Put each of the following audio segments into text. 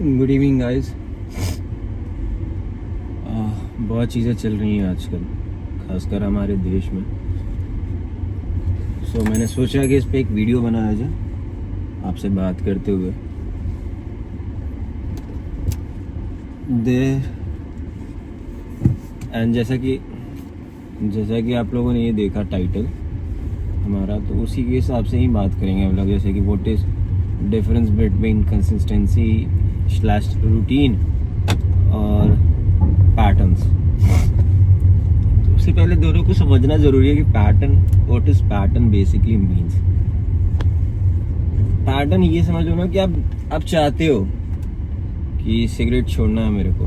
Good evening guys. बहुत चीज़ें चल रही हैं आजकल, खासकर हमारे देश में। मैंने सोचा कि इस पे एक वीडियो बनाया जाए आपसे बात करते हुए। एंड जैसा कि आप लोगों ने ये देखा टाइटल हमारा, तो उसी के हिसाब से ही बात करेंगे हम लोग। जैसे कि what is difference between consistency / routine और पैटर्न्स। तो उससे पहले दोनों को समझना ज़रूरी है कि pattern, what is pattern basically means. Pattern ये समझ लो ना कि आप चाहते हो कि सिगरेट छोड़ना है मेरे को।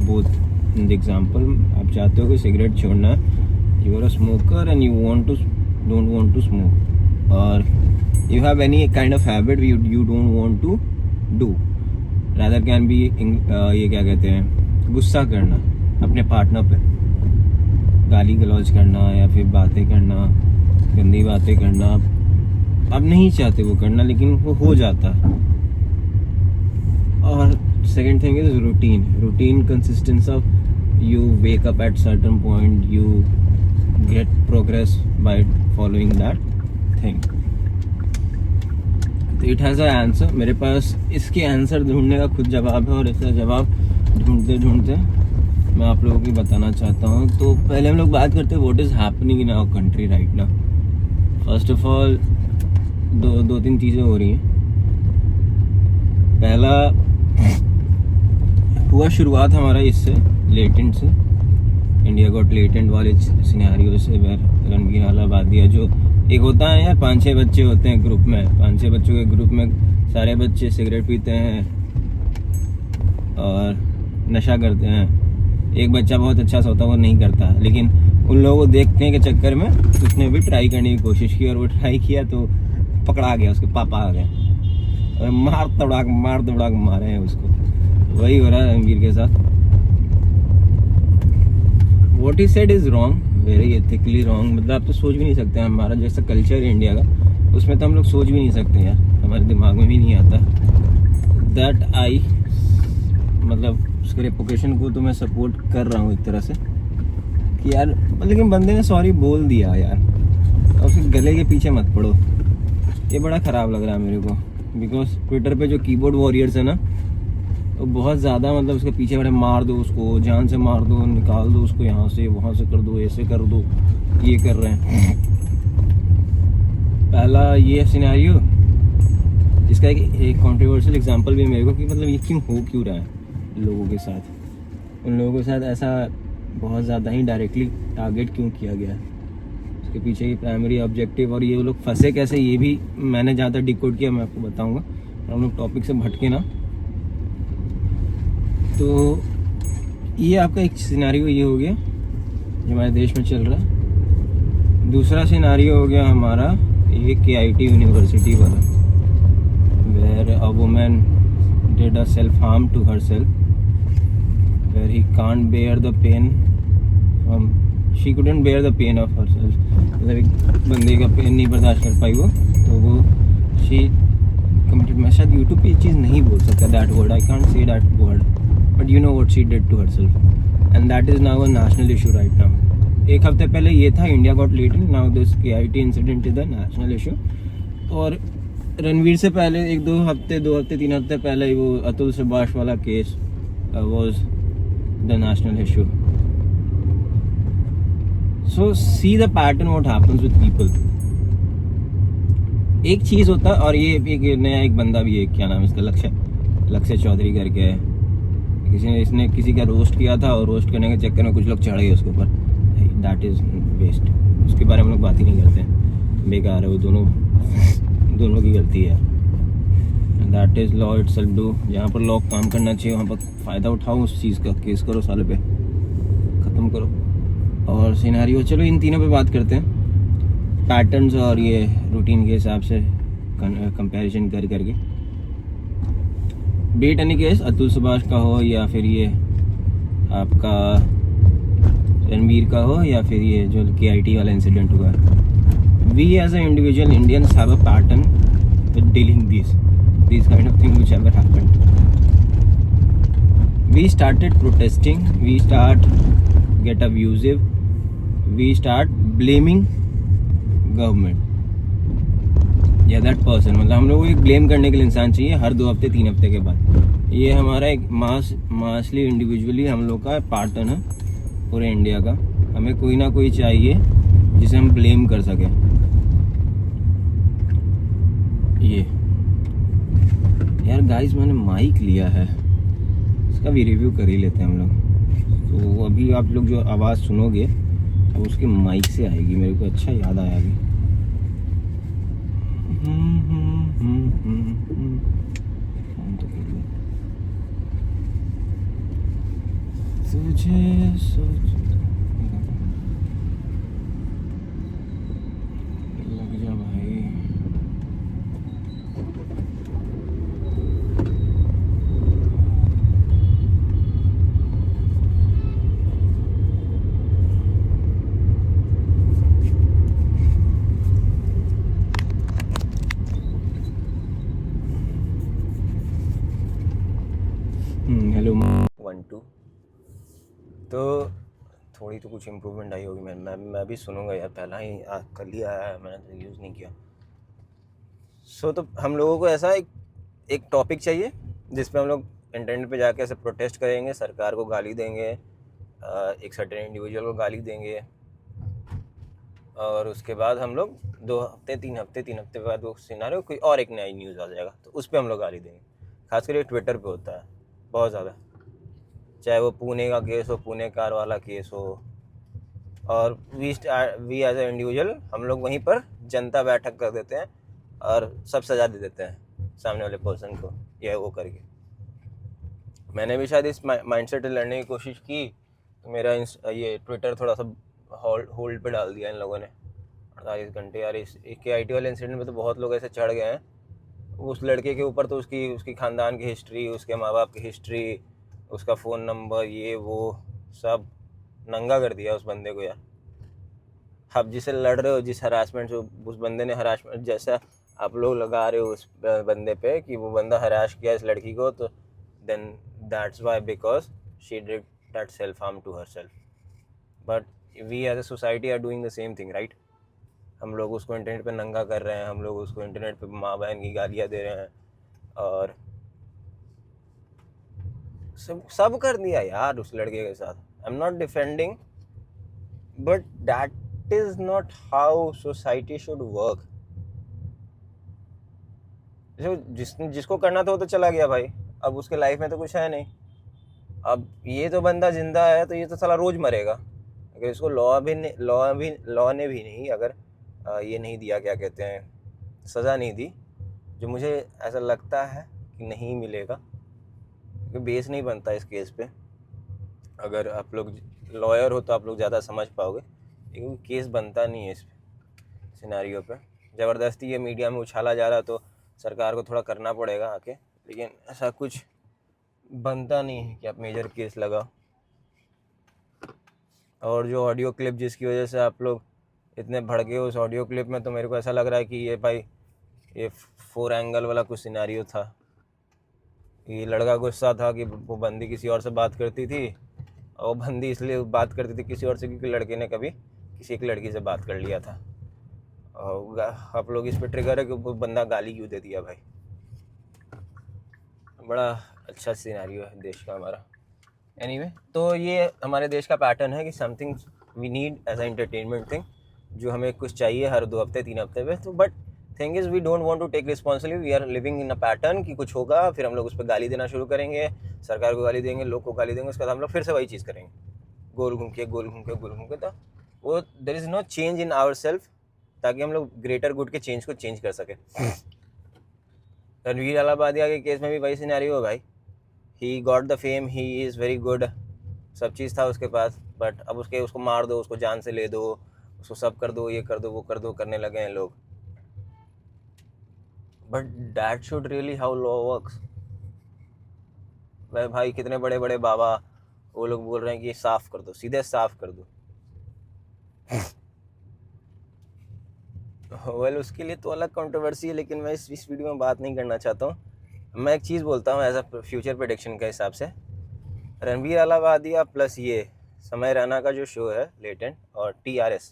बोथ इन द एग्जाम्पल, आप चाहते हो कि सिगरेट छोड़ना है, you are a smoker and you don't want to smoke, और you have any kind of habit you don't want to do, rather can be ये क्या कहते हैं, गुस्सा करना अपने पार्टनर पे, गाली गलौज करना या फिर बातें करना, गंदी बातें करना। आप नहीं चाहते वो करना, लेकिन वो हो जाता है। और second thing is routine consistence of you wake up at certain point, you get progress by following that thing. तो इट हैज़ अ आंसर। मेरे पास इसके आंसर ढूंढने का खुद जवाब है, और इसका जवाब ढूंढते मैं आप लोगों को बताना चाहता हूँ। तो पहले हम लोग बात करते हैं what is happening in our country right now. First of all दो तीन चीज़ें हो रही हैं। पहला हुआ शुरुआत हमारा इससे लेटेंट से, इंडिया गॉट लेटेंट वाले सिनेरियो से, रणवीर अलाहाबादिया जो एक होता है यार, 5-6 बच्चे होते हैं ग्रुप में, 5-6 बच्चों के ग्रुप में सारे बच्चे सिगरेट पीते हैं और नशा करते हैं। एक बच्चा बहुत अच्छा सा होता है, वो नहीं करता, लेकिन उन लोगों को देखने के चक्कर में उसने भी ट्राई करने की कोशिश की, और वो ट्राई किया तो पकड़ा गया, उसके पापा आ गए और मार दौड़ा मारे हैं उसको। वही हो रहा है रणवीर के साथ। What he said is wrong, very ethically wrong। मतलब आप तो सोच भी नहीं सकते, हमारा जैसा कल्चर है इंडिया का, उसमें तो हम लोग सोच भी नहीं सकते यार, हमारे दिमाग में भी नहीं आता। दैट आई मतलब उसके रेपुटेशन को तो मैं सपोर्ट कर रहा हूँ एक तरह से कि यार, लेकिन बंदे ने सॉरी बोल दिया यार, और उसके गले के पीछे मत पड़ो। ये बड़ा ख़राब लग रहा है मेरे को, बिकॉज ट्विटर पे जो कीबोर्ड वॉरियर्स है ना, तो बहुत ज़्यादा मतलब उसके पीछे बड़े मार दो उसको, जान से मार दो, निकाल दो उसको यहाँ से, वहाँ से कर दो, ऐसे कर दो, ये कर रहे हैं। पहला ये सिनेरियो, इसका एक कंट्रोवर्शियल एग्जांपल भी मेरे को कि मतलब ये क्यों रहा है लोगों के साथ। उन लोगों के साथ ऐसा बहुत ज़्यादा ही डायरेक्टली टारगेट क्यों किया गया है, उसके पीछे की प्राइमरी ऑब्जेक्टिव, और ये लोग फंसे कैसे, ये भी मैंने जहाँ तक डिकोड किया मैं आपको बताऊँगा। हम लोग टॉपिक से भटके ना। तो ये आपका एक सिनेरियो ये हो गया जो हमारे देश में चल रहा है। दूसरा सिनेरियो हो गया हमारा ये KIT यूनिवर्सिटी वाला, where a woman did a self harm to herself, where he can't bear the pain from, she couldn't bear the pain of herself. मतलब एक बंदे का पेन नहीं बर्दाश्त कर पाई वो, तो वो शी कमिटेड। मैं शायद यूट्यूब पे ये चीज़ नहीं बोल सकता, that word, I can't say that word, but you know what she did to herself, and that is now a national issue right now. एक हफ्ते पहले ये था India got latent, now this KIT incident is the national issue. और रणवीर से पहले 2 हफ्ते 3 हफ्ते पहले वो अतुल सुभाष वाला case was the national issue. So see the pattern what happens with people. एक चीज़ होता है, और ये एक नया एक बंदा भी है, क्या नाम है इसका, लक्ष्य चौधरी करके है। इसने किसी का रोस्ट किया था, और रोस्ट करने के चक्कर में कुछ लोग चढ़ गए उसके ऊपर। दैट इज़ वेस्ट, उसके बारे में हम लोग बात ही नहीं करते हैं, बेकार है वो, दोनों की गलती है। That is law it self do. जहाँ पर लॉ काम करना चाहिए वहाँ पर फ़ायदा उठाओ उस चीज़ का, केस करो साले पे, ख़त्म करो। और सिनेरियो, चलो इन तीनों पे बात करते हैं, पैटर्न्स और ये रूटीन के हिसाब से कंपैरिजन करके। Be it any case, Atul Subhash का हो, या फिर ये आपका रणवीर का हो, या फिर ये जो KIT वाला इंसिडेंट हुआ। We as a individual Indians have a pattern with dealing this kind of thing whichever happened. we started protesting, we start get abusive, we start blaming government या that person। मतलब हम लोग को एक blame करने के लिए इंसान चाहिए हर 2 हफ्ते 3 हफ्ते के बाद। ये हमारा एक मासली इंडिविजुअली हम लोग का पैटर्न है पूरे इंडिया का। हमें कोई ना कोई चाहिए जिसे हम ब्लेम कर सकें। ये यार गाइस मैंने माइक लिया है, इसका भी रिव्यू कर ही लेते हैं हम लोग। तो अभी आप लोग जो आवाज़ सुनोगे वो उसके माइक से आएगी। मेरे को अच्छा याद आया अभी। तो कर लो। तुझे सोच लग जा भाई। हेलो 1 2। तो थोड़ी तो कुछ इम्प्रूवमेंट आई होगी। मैं भी सुनूंगा यार, पहला ही कल ही आया है, मैंने तो यूज़ नहीं किया। तो हम लोगों को ऐसा एक टॉपिक चाहिए जिस पे हम लोग इंटरनेट पे जाके ऐसे प्रोटेस्ट करेंगे, सरकार को गाली देंगे, एक सर्टेन इंडिविजुअल को गाली देंगे, और उसके बाद हम लोग 2 हफ्ते 3 हफ्ते बाद वो सिनारियो कोई और एक नई न्यूज़ आ जाएगा तो उस पर हम लोग गाली देंगे। खासकर ये ट्विटर पे होता है बहुत ज़्यादा, चाहे वो पुणे का केस हो, पुणे कार वाला केस हो, और वी एज ए इंडिविजुअल हम लोग वहीं पर जनता बैठक कर देते हैं और सब सजा दे देते हैं सामने वाले पर्सन को, यह वो करके। मैंने भी शायद इस माइंडसेट से लड़ने की कोशिश की तो मेरा ये ट्विटर थोड़ा सा होल्ड पे डाल दिया इन लोगों ने 48 घंटे। यार इस KIT वाले इंसिडेंट में तो बहुत लोग ऐसे चढ़ गए हैं उस लड़के के ऊपर। तो उसकी ख़ानदान की हिस्ट्री, उसके माँ बाप की हिस्ट्री, उसका फ़ोन नंबर, ये वो सब नंगा कर दिया उस बंदे को। यार आप जिसे लड़ रहे हो, जिस हरासमेंट से उस बंदे ने हरासमेंट जैसा आप लोग लगा रहे हो उस बंदे पे कि वो बंदा हराश किया इस लड़की को, तो then that's why because she did that self harm to herself. But we as a society are doing the same thing, right. हम लोग उसको इंटरनेट पे नंगा कर रहे हैं, हम लोग उसको इंटरनेट पे माँ बहन की गालियाँ दे रहे हैं, और सब कर दिया यार उस लड़के के साथ। I am not defending, but that is not how society should work. जिसको करना था वो तो चला गया भाई, अब उसके लाइफ में तो कुछ है नहीं। अब ये तो बंदा जिंदा है तो ये तो साला रोज मरेगा। अगर इसको लॉ ने भी नहीं अगर ये नहीं दिया, क्या कहते हैं, सज़ा नहीं दी, जो मुझे ऐसा लगता है कि नहीं मिलेगा, क्योंकि बेस नहीं बनता इस केस पे। अगर आप लोग लॉयर हो तो आप लोग ज़्यादा समझ पाओगे, लेकिन केस बनता नहीं है इस सिनेरियो पे। ज़बरदस्ती ये मीडिया में उछाला जा रहा तो सरकार को थोड़ा करना पड़ेगा आके, लेकिन ऐसा कुछ बनता नहीं है कि आप मेजर केस लगाओ। और जो ऑडियो क्लिप जिसकी वजह से आप लोग इतने भड़के उस ऑडियो क्लिप में, तो मेरे को ऐसा लग रहा है कि ये भाई ये 4 एंगल वाला कुछ सिनेरियो था। ये लड़का गुस्सा था कि वो बंदी किसी और से बात करती थी, और वो बंदी इसलिए बात करती थी किसी और से क्योंकि लड़के ने कभी किसी एक लड़की से बात कर लिया था। और आप लोग इस पर ट्रिगर है कि वो बंदा गाली क्यों दे दिया भाई। बड़ा अच्छा सिनेरियो है देश का हमारा। एनीवे, तो ये हमारे देश का पैटर्न है कि something we need as a entertainment thing, जो हमें कुछ चाहिए हर 2 हफ्ते 3 हफ्ते पे। तो but thing is we don't want to take responsibility, we are living in a pattern कि कुछ होगा, फिर हम लोग उस पर गाली देना शुरू करेंगे, सरकार को गाली देंगे, लोग को गाली देंगे, उसके बाद हम लोग फिर से वही चीज़ करेंगे, गोल घूम के। तो वो there is no change in our self, ताकि हम लोग ग्रेटर गुड के चेंज को चेंज कर सकें। रणवीर अलाहाबादिया के केस में भी वही सिनेरियो है भाई। He got the fame, he is very good, सब चीज़ था उसके पास, बट अब उसको मार दो, उसको जान से ले दो, उसको सब कर दो, ये कर दो, वो कर दो, करने लगे हैं लोग। But that should really how law works. वह भाई कितने बड़े बड़े बाबा वो लोग बोल रहे हैं कि साफ कर दो, सीधे साफ कर दो। वेल उसके लिए तो अलग कंट्रोवर्सी है, लेकिन मैं इस वीडियो में बात नहीं करना चाहता हूँ। मैं एक चीज़ बोलता हूँ एज अ फ्यूचर प्रेडिक्शन के हिसाब से, रणवीर अलावादिया प्लस ये समय रैना का जो शो है लेटेंट, और TRS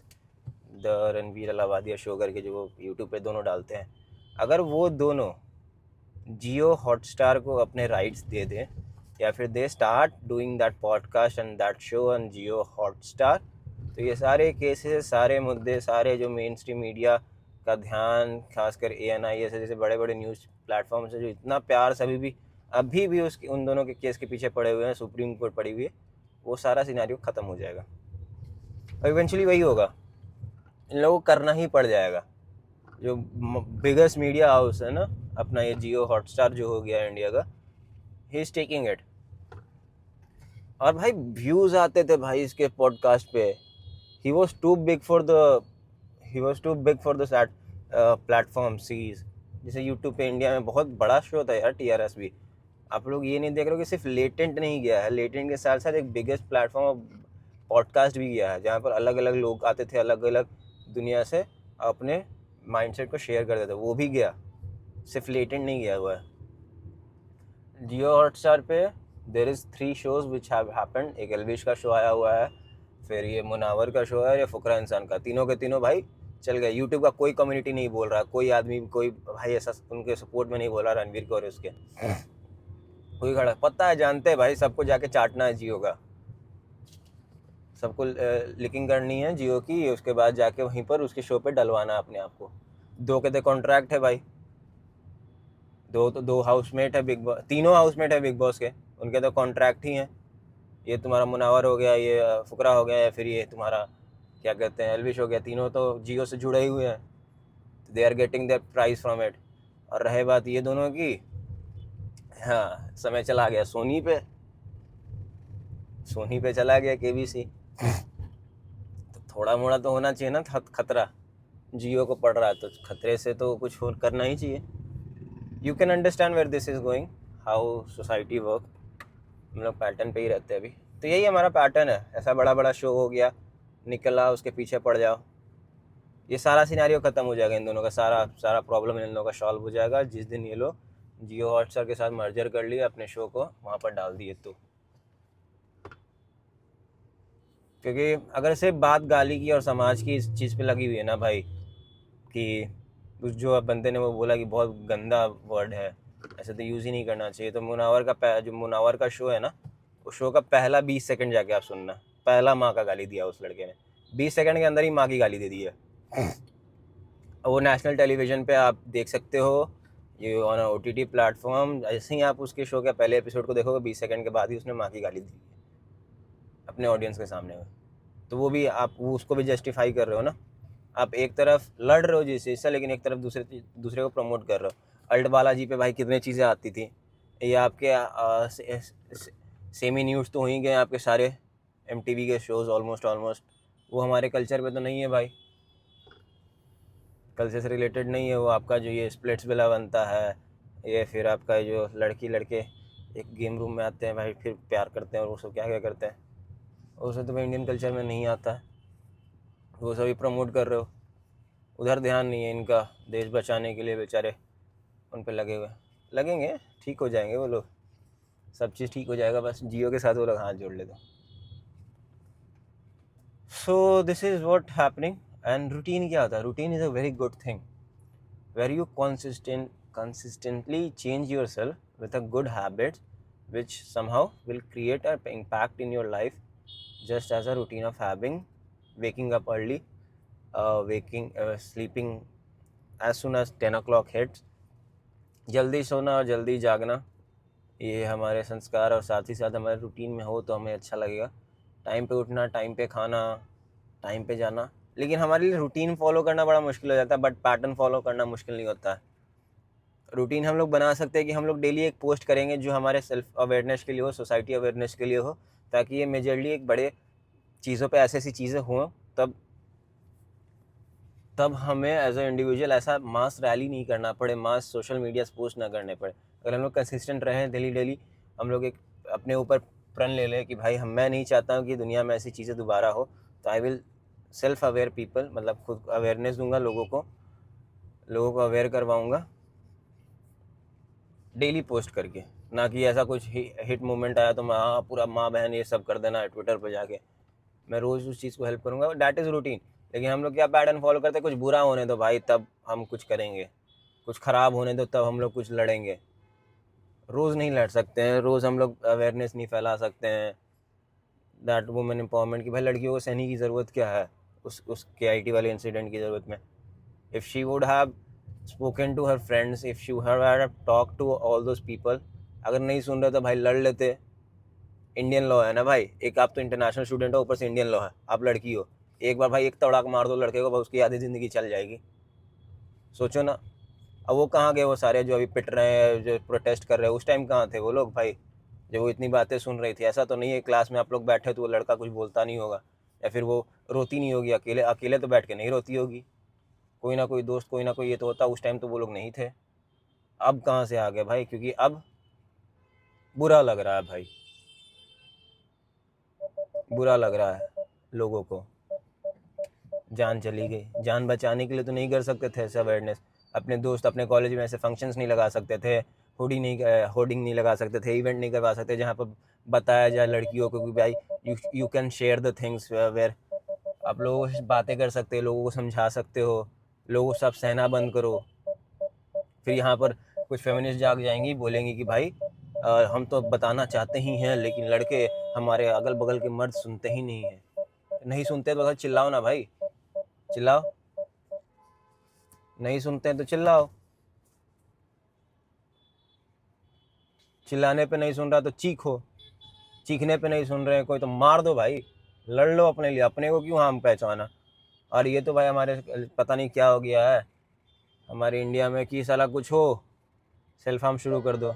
the Ranveer Allahbadia show करके जो वो यूट्यूब पे दोनों डालते हैं, अगर वो दोनों जियो हॉटस्टार को अपने राइट्स दे दें, या फिर they start doing that podcast and that show on Jio Hotstar, तो ये सारे केसेस, सारे मुद्दे, सारे जो मेन स्ट्रीम मीडिया का ध्यान, खासकर ANI ऐसे जैसे बड़े बड़े न्यूज़ प्लेटफॉर्म्स है जो इतना प्यार से अभी भी उसके उन दोनों के केस के पीछे पड़े हुए हैं, सुप्रीम कोर्ट पड़ी हुई है, वो सारा सिनेरियो ख़त्म हो जाएगा। और इवेंचुअली वही होगा, इन लोगों को करना ही पड़ जाएगा। जो बिगेस्ट मीडिया हाउस है ना अपना, ये जियो हॉटस्टार जो हो गया इंडिया का, ही इज टेकिंग इट। और भाई व्यूज़ आते थे भाई इसके पॉडकास्ट पे, he was too big for the that platform series. जैसे यूट्यूब पे इंडिया में बहुत बड़ा शो था यार TRS भी। आप लोग ये नहीं देख रहे हो कि सिर्फ लेटेंट नहीं गया है, लेटेंट के साथ साथ एक बिगेस्ट प्लेटफॉर्म पॉडकास्ट भी गया है, जहाँ पर अलग अलग लोग आते थे अलग अलग दुनिया से, अपने माइंडसेट को शेयर करते थे, वो भी गया, सिर्फ लेटेंट नहीं गया हुआ है। जियो हॉटस्टार पे there is 3 shows which have happened. एक एल्विश का शो आया हुआ है, फिर ये मुनावर का शो है, ये फुकरा इंसान का, तीनों के तीनों भाई चल गए। यूट्यूब का कोई कम्युनिटी नहीं बोल रहा, कोई आदमी, कोई भाई ऐसा उनके सपोर्ट में नहीं बोल रहा रणवीर को और उसके कोई खड़ा, पता है, जानते हैं भाई, सबको जाके चाटना है जियो का, सबको लिकिंग करनी है जियो की, उसके बाद जाके वहीं पर उसके शो पे डलवाना है अपने आप को। 2 के तो कॉन्ट्रैक्ट है भाई, दो हाउसमेट है बिग बॉस, तीनों हाउसमेट है बिग बॉस के, उनके तो कॉन्ट्रैक्ट ही हैं। ये तुम्हारा मुनावर हो गया, ये फुकरा हो गया, या फिर ये तुम्हारा क्या कहते हैं एल्विश हो गया, तीनों तो जियो से जुड़े ही हुए हैं, they are getting their price from it. और रहे बात ये दोनों की, हाँ समय चला गया सोनी पे चला गया KBC, तो थोड़ा मोड़ा तो होना चाहिए ना खतरा, जियो को पड़ रहा है तो खतरे से तो कुछ करना ही चाहिए। You can understand where this is going, how society work. हम लोग पैटर्न पे ही रहते हैं अभी, तो यही हमारा पैटर्न है। ऐसा बड़ा बड़ा शो हो गया, निकला, उसके पीछे पड़ जाओ, ये सारा सिनेरियो ख़त्म हो जाएगा। इन दोनों का सारा प्रॉब्लम इन लोगों का सॉल्व हो जाएगा जिस दिन ये लोग जियो हॉटस्टार के साथ मर्जर कर लिए, अपने शो को वहाँ पर डाल दिए। तो क्योंकि अगर सिर्फ बात गाली की और समाज की इस चीज़ पे लगी हुई है ना भाई, कि उस जो बंदे ने वो बोला कि बहुत गंदा वर्ड है, ऐसे तो यूज़ ही नहीं करना चाहिए, तो जो मुनावर का शो है ना, उस शो का पहला 20 सेकंड जाके आप सुनना, पहला माँ का गाली दिया उस लड़के ने, 20 सेकंड के अंदर ही माँ की गाली दे दी है। वो नेशनल टेलीविज़न पे आप देख सकते हो, ये ऑन OTT प्लेटफॉर्म, ऐसे ही आप उसके शो के पहले एपिसोड को देखोगे, 20 सेकंड के बाद ही उसने माँ की गाली दी है अपने ऑडियंस के सामने में। तो वो भी आप उसको भी जस्टिफाई कर रहे हो ना, आप एक तरफ लड़ रहे हो जिस चीज़ से, लेकिन एक तरफ दूसरे को प्रमोट कर रहे हो। अल्ट बालाजी पे भाई कितनी चीज़ें आती थी, ये आपके सेमी न्यूज़ तो हो ही गए आपके सारे MTV के शोज़ ऑलमोस्ट, वो हमारे कल्चर पे तो नहीं है भाई, कल्चर से रिलेटेड नहीं है वो। आपका जो ये स्प्लिट्स विला बनता है, ये फिर आपका जो लड़की लड़के एक गेम रूम में आते हैं भाई, फिर प्यार करते हैं और वो सब क्या क्या करते हैं, वो सब तो इंडियन कल्चर में नहीं आता है, वो सभी प्रमोट कर रहे हो। उधर ध्यान नहीं है इनका, देश बचाने के लिए बेचारे उन पे लगेंगे, ठीक हो जाएंगे वो लोग, सब चीज़ ठीक हो जाएगा, बस जियो के साथ वो लोग हाथ जोड़ ले दो। So this is what happening. And routine क्या होता है? Routine is a very good thing, where you consistently change yourself with a good habits which somehow will create an impact in your life, just as a routine of having waking up early, sleeping as soon as 10 o'clock hits, जल्दी सोना और जल्दी जागना, ये हमारे संस्कार और साथ ही साथ हमारे रूटीन में हो तो हमें अच्छा लगेगा। टाइम पे उठना, टाइम पे खाना, टाइम पे जाना। लेकिन हमारे लिए रूटीन फॉलो करना बड़ा मुश्किल हो जाता है, बट पैटर्न फॉलो करना मुश्किल नहीं होता है। रूटीन हम लोग बना सकते हैं कि हम लोग डेली एक पोस्ट करेंगे जो हमारे सेल्फ अवेयरनेस के लिए हो, सोसाइटी अवेयरनेस के लिए हो, ताकि ये मेजरली एक बड़े चीज़ों पे ऐसी चीज़ें हों, तब हमें एज अ इंडिविजुअल ऐसा मास रैली नहीं करना पड़े, मास सोशल मीडिया पोस्ट ना करने पड़े। अगर हम लोग कंसिस्टेंट रहें, डेली हम लोग एक अपने ऊपर प्रण ले लें कि भाई मैं नहीं चाहता हूँ कि दुनिया में ऐसी चीज़ें दोबारा हो, तो I will self aware people, मतलब खुद अवेयरनेस दूंगा, लोगों को अवेयर करवाऊँगा डेली पोस्ट करके। ना कि ऐसा कुछ हिट मोमेंट आया तो मैं हाँ पूरा माँ बहन ये सब कर देना है ट्विटर पर जाके, मैं रोज़ उस चीज़ को हेल्प करूँगा, डैट इज़ रूटीन। लेकिन हम लोग क्या पैटर्न फॉलो करते हैं, कुछ बुरा होने दो भाई तब हम कुछ करेंगे, कुछ ख़राब होने दो तब हम लोग कुछ लड़ेंगे। रोज़ नहीं लड़ सकते हैं, रोज़ हम लोग अवेयरनेस नहीं फैला सकते हैं दैट वुमेन एम्पावरमेंट की। भाई लड़कियों को सहने की ज़रूरत क्या है उस KIT वाले इंसिडेंट की ज़रूरत में। If she would have spoken to her friends, if she have talk to all those people, अगर नहीं सुन रहे तो भाई लड़ लेते। इंडियन लॉ है ना भाई, एक आप तो इंटरनेशनल स्टूडेंट हो, ऊपर से इंडियन लॉ है, आप लड़की हो, एक बार भाई एक तड़ाक मार दो लड़के को, उसकी आधी ज़िंदगी चल जाएगी। सोचो ना। अब वो कहाँ गए वो सारे जो अभी पिट रहे हैं, जो प्रोटेस्ट कर रहे हैं, उस टाइम कहाँ थे वो लोग भाई, जब वो इतनी बातें सुन रही थी? ऐसा तो नहीं है क्लास में आप लोग बैठे तो वो लड़का कुछ बोलता नहीं होगा, या फिर वो रोती नहीं होगी, अकेले अकेले तो बैठ के नहीं रोती होगी, कोई ना कोई दोस्त कोई ना कोई ये तो होता। उस टाइम तो वो लोग नहीं थे। अब कहाँ से आ गए भाई? क्योंकि अब बुरा लग रहा है भाई, बुरा लग रहा है लोगों को। जान चली गई, जान बचाने के लिए तो नहीं कर सकते थे ऐसा अवेयरनेस। अपने दोस्त अपने कॉलेज में ऐसे फंक्शंस नहीं लगा सकते थे, होर्डिंग नहीं लगा सकते थे, इवेंट नहीं करवा सकते जहाँ पर बताया जाए लड़कियों को कि भाई you can share the things where. आप लोगों से बातें कर सकते हो, लोगों को समझा सकते हो, लोगों को सब सहना बंद करो। फिर यहाँ पर कुछ फेमिनिस्ट जाग जाएंगी, बोलेंगी कि भाई हम तो बताना चाहते ही हैं लेकिन लड़के हमारे अगल बगल के मर्द सुनते ही नहीं हैं। नहीं सुनते तो चिल्लाओ ना भाई, चिल्लाओ। नहीं सुनते हैं तो चिल्लाओ, चिल्लाने पे नहीं सुन रहा तो चीखो, चीखने पे नहीं सुन रहे हैं कोई तो मार दो भाई, लड़ लो अपने लिए, अपने को क्यों हार्म पहचाना। और ये तो भाई हमारे पता नहीं क्या हो गया है हमारे इंडिया में कि साला कुछ हो सेल्फ हार्म शुरू कर दो,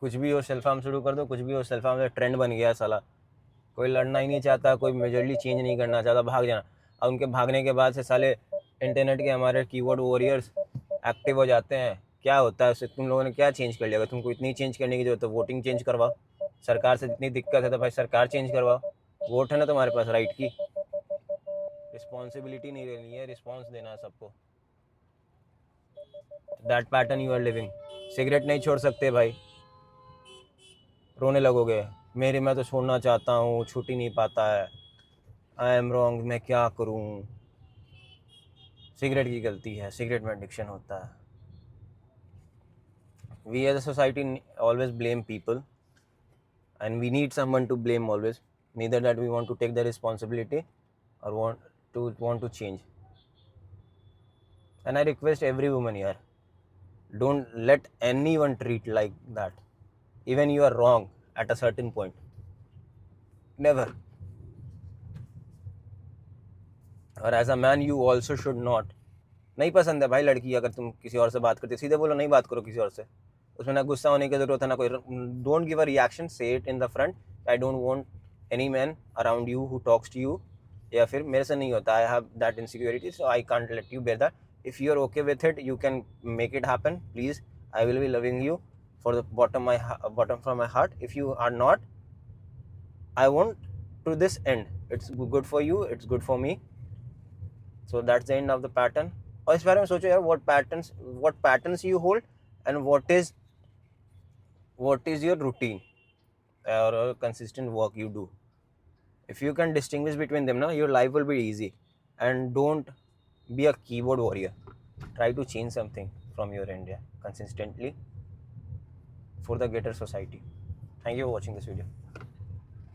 कुछ भी हो सेल्फ हार्म शुरू कर दो, कुछ भी हो सेल्फ हार्म, ट्रेंड बन गया है साला। कोई लड़ना ही नहीं चाहता, कोई मेजरली चेंज नहीं करना चाहता, भाग जाना। और उनके भागने के बाद से साले इंटरनेट के हमारे कीबोर्ड वॉरियर्स एक्टिव हो जाते हैं। क्या होता है उससे? तुम लोगों ने क्या चेंज कर लिया? अगर तुमको इतनी चेंज करने की जरूरत है, वोटिंग चेंज करवाओ। सरकार से जितनी दिक्कत है तो भाई सरकार चेंज करवाओ। वोट है ना तुम्हारे पास राइट की, रिस्पॉन्सिबिलिटी नहीं लेनी है, रिस्पॉन्स देना है सबको। That pattern you are living. Cigarette नहीं छोड़ सकते भाई, रोने लगोगे, मैं तो छोड़ना चाहता हूँ, छूट ही नहीं पाता है, आई एम रॉन्ग, मैं क्या करूँ। सिगरेट की गलती है, सिगरेट में एडिक्शन होता है। We as a society always blame people and we need someone to blame always, neither that we want to take the responsibility or want to change. And I request every woman here, don't let anyone treat like that. Even you are wrong at a certain point, never. और as a man you also should not. नहीं पसंद है भाई लड़की, अगर तुम किसी और से बात करते सीधे बोलो नहीं बात करो किसी और से, उसमें ना गुस्सा होने की जरूरत है ना कोई। Don't give a reaction, say it in the front, I don't want any man around you who talks to you, या फिर मेरे से नहीं होता, I have that insecurity so I can't let you bear that. If you are okay with it you can make it happen, please, I will be loving you for the bottom from my heart. If you are not, I want to this and, it's good for you, it's good for me, so that's the end of the pattern. और इस बारे में सोचो यार, what patterns you hold and what is your routine or a consistent work you do. If you can distinguish between them, now your life will be easy. And don't be a keyboard warrior. Try to change something from your India consistently for the greater society. Thank you for watching this video.